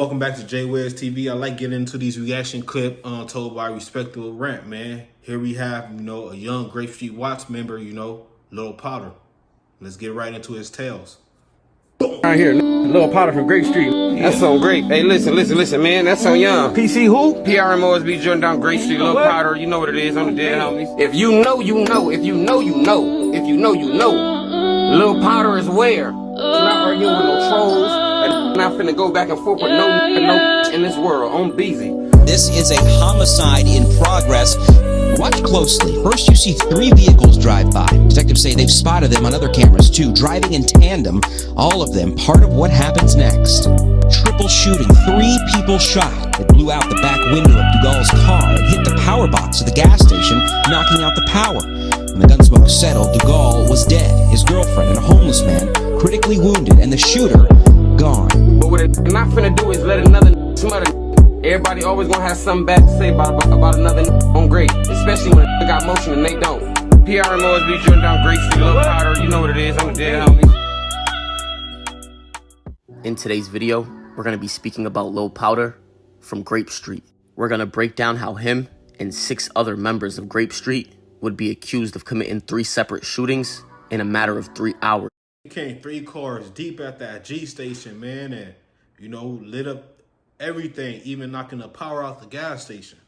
Welcome back to WIZ TV. I like getting into these reaction clip told by respectable rant, man. Here we have, a young Grape Street Watts member, Lil Potter. Let's get right into his tales. Right here, Lil Potter from Grape Street. That song great. Hey, listen, man. That song young. PC who? PRMOSB Jordan down Grape Street. Lil Potter, you know what it is on the dead homies. If you know, you know. If you know, you know. If you know, you know. Lil Potter is where? I'm not arguing with no trolls. I'm not finna go back and forth with no in this world. On Beezy. This is a homicide in progress. Watch closely. First, you see 3 vehicles drive by. Detectives say they've spotted them on other cameras too, driving in tandem. All of them part of what happens next. Triple shooting. 3 people shot. It blew out the back window of Dugall's car and hit the power box of the gas station, knocking out the power. When the gunsmoke settled, Dugall was dead. His girlfriend and a homeless man critically wounded, and the shooter gone. But what it's not finna do is let another smother. Everybody always gonna have something bad to say about another on Grape, especially when they got motion and they don't. PRMOSB Jordan down Grape Street, Lil Potter, you know what it is, I'm the dead homie. In today's video, we're gonna be speaking about Lil Potter from Grape Street. We're gonna break down how him and 6 other members of Grape Street would be accused of committing 3 separate shootings in a matter of 3 hours. He came 3 cars deep at that G station, man, and, lit up everything, even knocking the power out the gas station.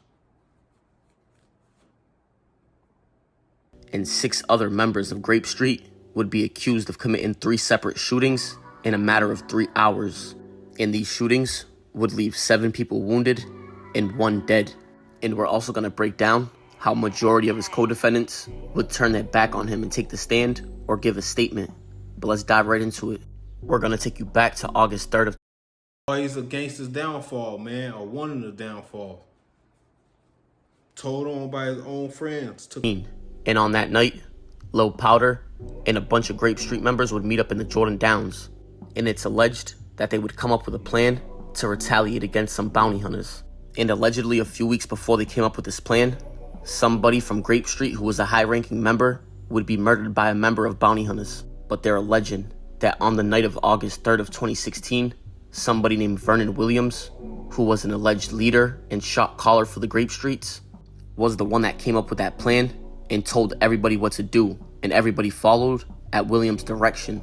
And 6 other members of Grape Street would be accused of committing 3 separate shootings in a matter of 3 hours. And these shootings would leave 7 people wounded and 1 dead. And we're also going to break down how majority of his co-defendants would turn their back on him and take the stand or give a statement. But let's dive right into it. We're going to take you back to August 3rd of He's a gangster's downfall, man, or one of the downfall. Told on by his own friends. And on that night, Lil Potter and a bunch of Grape Street members would meet up in the Jordan Downs. And it's alleged that they would come up with a plan to retaliate against some bounty hunters. And allegedly a few weeks before they came up with this plan, somebody from Grape Street who was a high-ranking member would be murdered by a member of bounty hunters. But they're alleging that on the night of August 3rd of 2016, somebody named Vernon Williams, who was an alleged leader and shot caller for the Grape Streets, was the one that came up with that plan and told everybody what to do, and everybody followed at Williams' direction.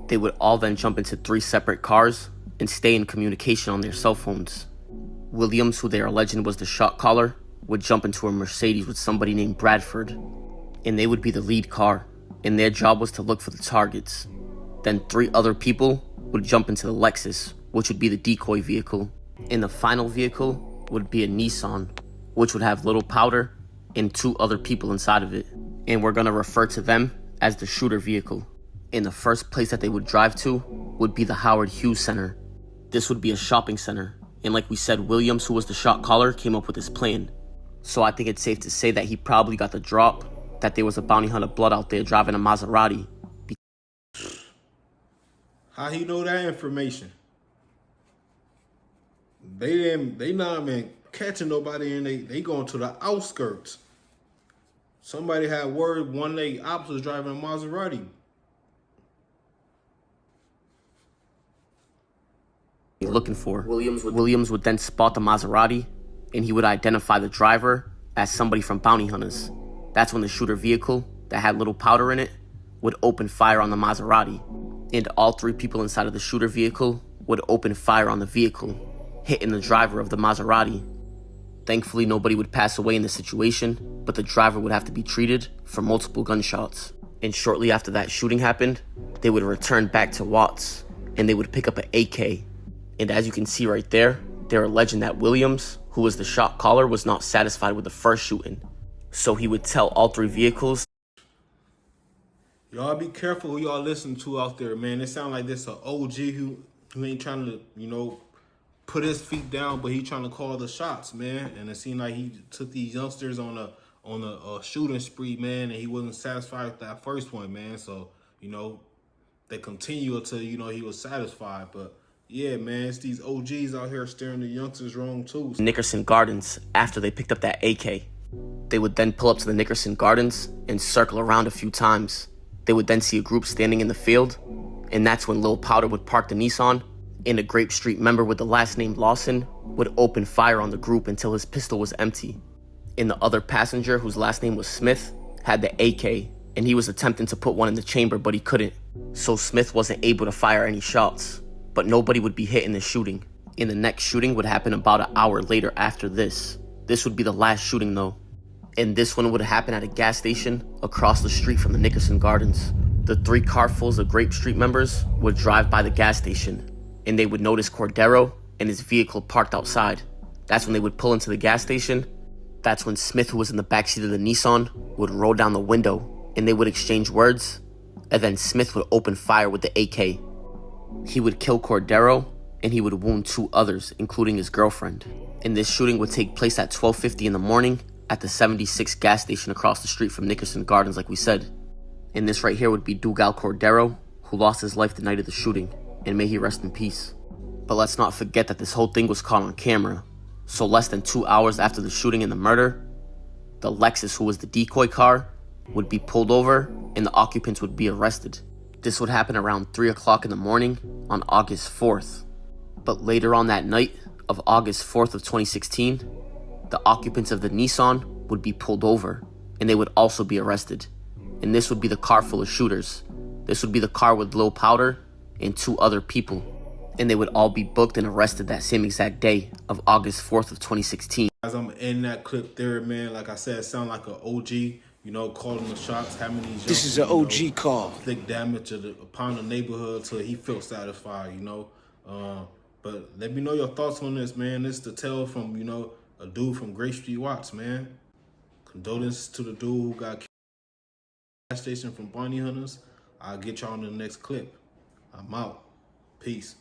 They would all then jump into 3 separate cars and stay in communication on their cell phones. Williams, who they are alleging was the shot caller, would jump into a Mercedes with somebody named Bradford, and they would be the lead car, and their job was to look for the targets. Then 3 other people would jump into the Lexus, which would be the decoy vehicle, and the final vehicle would be a Nissan, which would have Lil Potter and 2 other people inside of it. And we're gonna refer to them as the shooter vehicle. And the first place that they would drive to would be the Howard Hughes Center. This would be a shopping center, and like we said, Williams, who was the shot caller, came up with this plan. So I think it's safe to say that he probably got the drop that there was a bounty hunter blood out there driving a Maserati. How he know that information? They not even catching nobody, and they going to the outskirts. Somebody had word one of their ops was driving a Maserati. Looking for Williams would then spot the Maserati, and he would identify the driver as somebody from bounty hunters. That's when the shooter vehicle that had Lil Potter in it would open fire on the Maserati, and all 3 people inside of the shooter vehicle would open fire on the vehicle, hitting the driver of the Maserati. Thankfully, nobody would pass away in the situation, but the driver would have to be treated for multiple gunshots. And shortly after that shooting happened, they would return back to Watts, and they would pick up an AK. And as you can see right there, they're alleging that Williams, who was the shot caller, was not satisfied with the first shooting. So he would tell all 3 vehicles, Y'all be careful who y'all listen to out there, man. It sound like this an OG who ain't trying to, put his feet down, but he trying to call the shots, man. And it seemed like he took these youngsters on a shooting spree, man, and he wasn't satisfied with that first one, man. So, they continue until, he was satisfied. But, yeah, man, it's these OGs out here steering the youngsters wrong, too. Nickerson Gardens after they picked up that AK. They would then pull up to the Nickerson Gardens and circle around a few times. They would then see a group standing in the field, and that's when Lil Potter would park the Nissan And a Grape Street member with the last name Lawson would open fire on the group until his pistol was empty. And the other passenger, whose last name was Smith, had the AK, and he was attempting to put one in the chamber, but he couldn't. So Smith wasn't able to fire any shots, but nobody would be hit in the shooting. And the next shooting would happen about an hour later after this. This would be the last shooting though. And this one would happen at a gas station across the street from the Nickerson Gardens. The 3 carfuls of Grape Street members would drive by the gas station, and they would notice Cordero and his vehicle parked outside. That's when they would pull into the gas station. That's when Smith, who was in the backseat of the Nissan, would roll down the window, and they would exchange words, and then Smith would open fire with the AK. He would kill Cordero, and he would wound 2 others, including his girlfriend. And this shooting would take place at 12:50 in the morning at the 76 gas station across the street from Nickerson Gardens, like we said. And this right here would be Dougal Cordero, who lost his life the night of the shooting, and may he rest in peace. But let's not forget that this whole thing was caught on camera. So less than 2 hours after the shooting and the murder, the Lexus, who was the decoy car, would be pulled over and the occupants would be arrested. This would happen around 3 o'clock in the morning on August 4th. But later on that night of August 4th of 2016, the occupants of the Nissan would be pulled over and they would also be arrested. And this would be the car full of shooters. This would be the car with Lil Powder and 2 other people. And they would all be booked and arrested that same exact day of August 4th of 2016. As I'm in that clip there, man, like I said, it sound like an OG, calling the shots, having these This is an OG call. Inflict damage upon the neighborhood till he feels satisfied, But let me know your thoughts on this, man. This is the tale from, a dude from Grape Street Watts, man. Condolences to the dude who got killed at the gas station from bounty hunters. I'll get y'all in the next clip. I'm out. Peace.